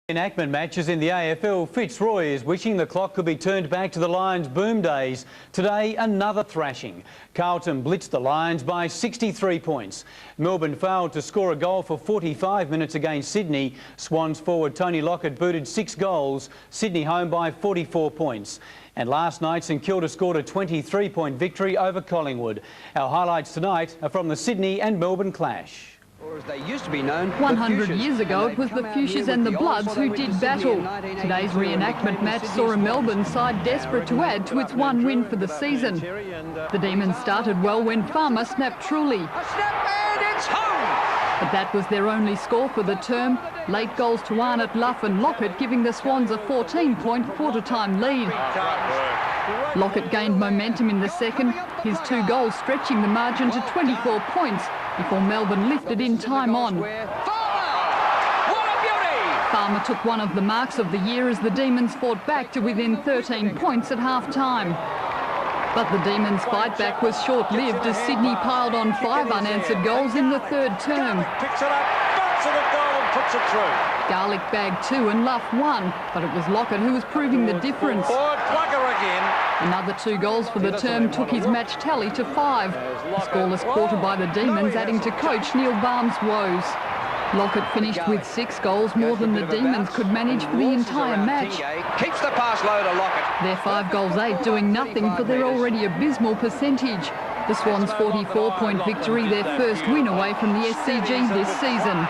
Enactment matches in the AFL. Fitzroy is wishing the clock could be turned back to the Lions' boom days. Today, another thrashing. Carlton blitzed the Lions by 63 points. Melbourne failed to score a goal for 45 minutes against Sydney. Swans forward Tony Lockett booted 6 goals. Sydney home by 44 points. And last night, St Kilda scored a 23-point victory over Collingwood. Our highlights tonight are from the Sydney and Melbourne clash. Or as they used to be known, 100 years ago, it was the Fuchsias and the Bloods who did battle. Today's reenactment match saw a Melbourne side desperate to add to its one win for the season. The Demons started well when Farmer snapped truly. But that was their only score for the term. Late goals to Arnott, Luff and Lockett giving the Swans a 14-point quarter-time lead. Lockett gained momentum in the second, his 2 goals stretching the margin to 24 points before Melbourne lifted in time on. Farmer took one of the marks of the year as the Demons fought back to within 13 points at half-time. But the Demons' fight back was short-lived as Sydney piled on 5 unanswered goals in the third term. Picks it up, bumps it at goal and puts it through. Garlick bagged 2 and Luff 1, but it was Lockett who was proving the difference. Another 2 goals for the term took his match tally to 5. A scoreless quarter by the Demons adding to coach Neil Baum's woes. Lockett finished with 6 goals, more than the Demons could manage for the entire match. Keeps the pass low to Lockett. Their 5 goals 8 doing nothing for their already abysmal percentage. The Swans' 44-point victory, their first win away from the SCG this season.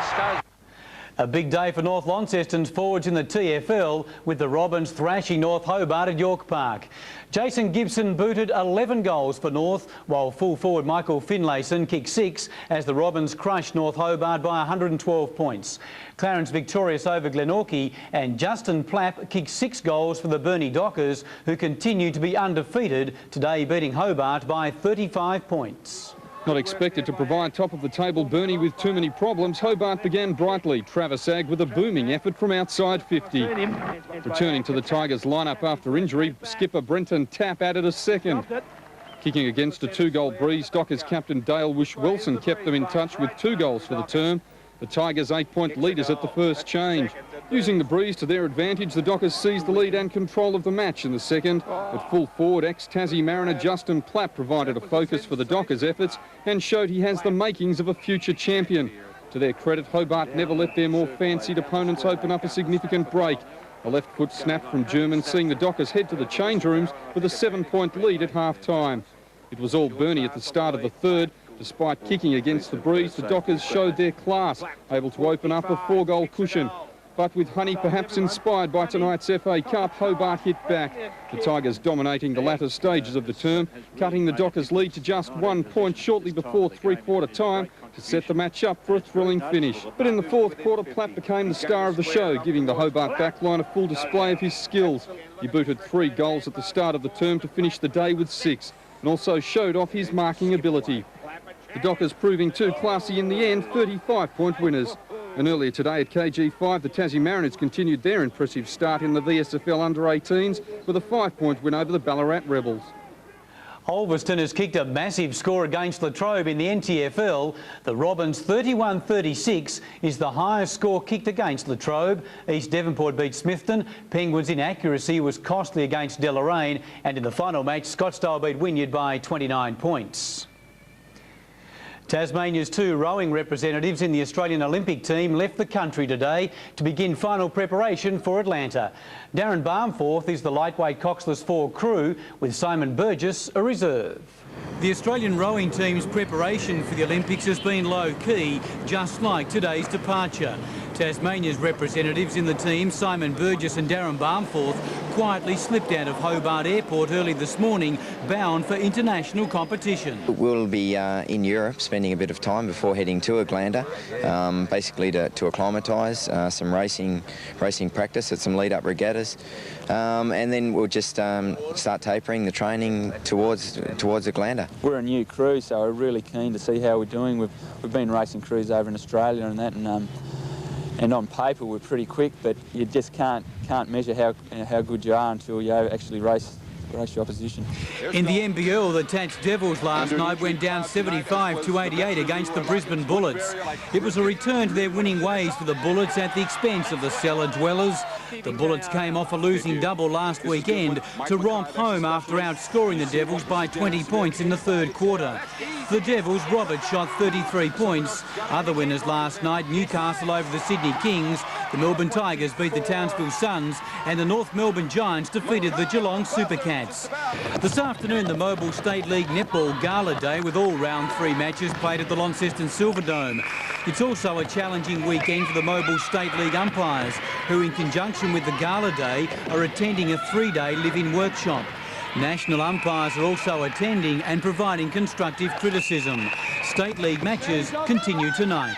A big day for North Launceston's forwards in the TFL with the Robins thrashing North Hobart at York Park. Jason Gibson booted 11 goals for North, while full forward Michael Finlayson kicked 6 as the Robins crushed North Hobart by 112 points. Clarence victorious over Glenorchy and Justin Plapp kicked 6 goals for the Burnie Dockers, who continue to be undefeated, today beating Hobart by 35 points. Not expected to provide top-of-the-table Burnie with too many problems, Hobart began brightly. Travis Agg with a booming effort from outside 50. Returning to the Tigers lineup after injury, skipper Brenton Tapp added a second. Kicking against a 2-goal breeze, Dockers captain Dale Wish-Wilson kept them in touch with 2 goals for the term. The Tigers 8-point leaders at the first change. Using the breeze to their advantage, the Dockers seized the lead and control of the match in the second. But full forward ex-Tassie Mariner Justin Plapp provided a focus for the Dockers' efforts and showed he has the makings of a future champion. To their credit, Hobart never let their more fancied opponents open up a significant break. A left foot snap from German, seeing the Dockers head to the change rooms with a 7-point lead at half-time. It was all Burnie at the start of the third. Despite kicking against the breeze, the Dockers showed their class, able to open up a 4-goal cushion. But with Honey perhaps inspired by tonight's FA Cup, Hobart hit back. The Tigers dominating the latter stages of the term, cutting the Dockers' lead to just 1 point shortly before three-quarter time to set the match up for a thrilling finish. But in the fourth quarter, Platt became the star of the show, giving the Hobart backline a full display of his skills. He booted 3 goals at the start of the term to finish the day with 6, and also showed off his marking ability. The Dockers proving too classy in the end, 35-point winners. And earlier today at KG5, the Tassie Mariners continued their impressive start in the VSFL under-18s with a 5-point win over the Ballarat Rebels. Ulverston has kicked a massive score against Latrobe in the NTFL. The Robins 31-36 is the highest score kicked against Latrobe. East Devonport beat Smithton. Penguins' inaccuracy was costly against Deloraine. And in the final match, Scottsdale beat Wynyard by 29 points. Tasmania's 2 rowing representatives in the Australian Olympic team left the country today to begin final preparation for Atlanta. Darren Barmforth is the lightweight coxless 4 crew, with Simon Burgess a reserve. The Australian rowing team's preparation for the Olympics has been low-key, just like today's departure. Tasmania's representatives in the team, Simon Burgess and Darren Barmforth, quietly slipped out of Hobart Airport early this morning, bound for international competition. We'll be in Europe, spending a bit of time before heading to Atlanta, basically to acclimatise, some racing practice at some lead-up regattas, and then we'll just start tapering the training towards Atlanta. We're a new crew, so we're really keen to see how we're doing. We've been racing crews over in Australia and that, and on paper we're pretty quick, but you just can't measure how good you are until you actually race brace your opposition. In the NBL, the Tats Devils last night went down 75-88 against the Brisbane Bullets. It was a return to their winning ways for the Bullets at the expense of the cellar dwellers. The Bullets came off a losing double last weekend to romp home after outscoring the Devils by 20 points in the third quarter. For the Devils, Roberts shot 33 points. Other winners last night, Newcastle over the Sydney Kings, the Melbourne Tigers beat the Townsville Suns, and the North Melbourne Giants defeated the Geelong Supercats. This afternoon, the Mobile State League Netball Gala Day with all round 3 matches played at the Launceston Silverdome. It's also a challenging weekend for the Mobile State League umpires, who in conjunction with the Gala Day are attending a 3-day live-in workshop. National umpires are also attending and providing constructive criticism. State League matches continue tonight.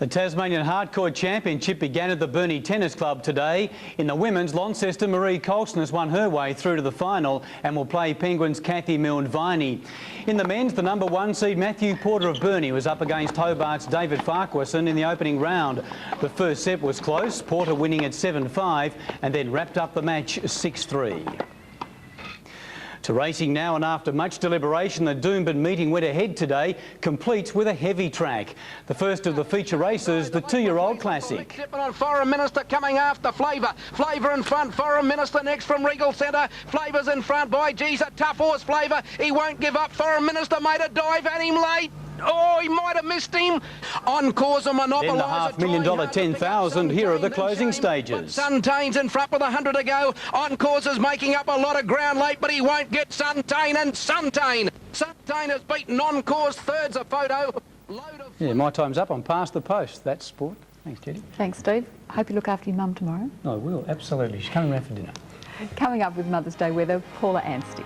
The Tasmanian Hardcourt Championship began at the Burnie Tennis Club today. In the women's, Launceston Marie Colson has won her way through to the final and will play Penguins' Kathy Milne-Viney. In the men's, the number 1 seed Matthew Porter of Burnie was up against Hobart's David Farquharson in the opening round. The first set was close, Porter winning at 7-5 and then wrapped up the match 6-3. To racing now, and after much deliberation, the Doomben meeting went ahead today, complete with a heavy track. The first of the feature races, the 2-year-old Classic. Tipping on Foreign Minister coming after Flavour. Flavour in front, Foreign Minister next from Regal Centre. Flavour's in front, by geez, a tough horse, Flavour. He won't give up. Foreign Minister made a dive at him late. Oh, he might have missed him. Encore's a monopoliser. Then the $500,000 10,000. Here are the closing stages. Suntane's in front with 100 to go. Encore's is making up a lot of ground late, but he won't get Suntane. And Suntane has beaten Encore's. Third's a photo. Yeah, my time's up. I'm past the post. That's sport. Thanks, Judy. Thanks, Steve. I hope you look after your mum tomorrow. I will, absolutely. She's coming round for dinner. Coming up with Mother's Day weather, Paula Anstey.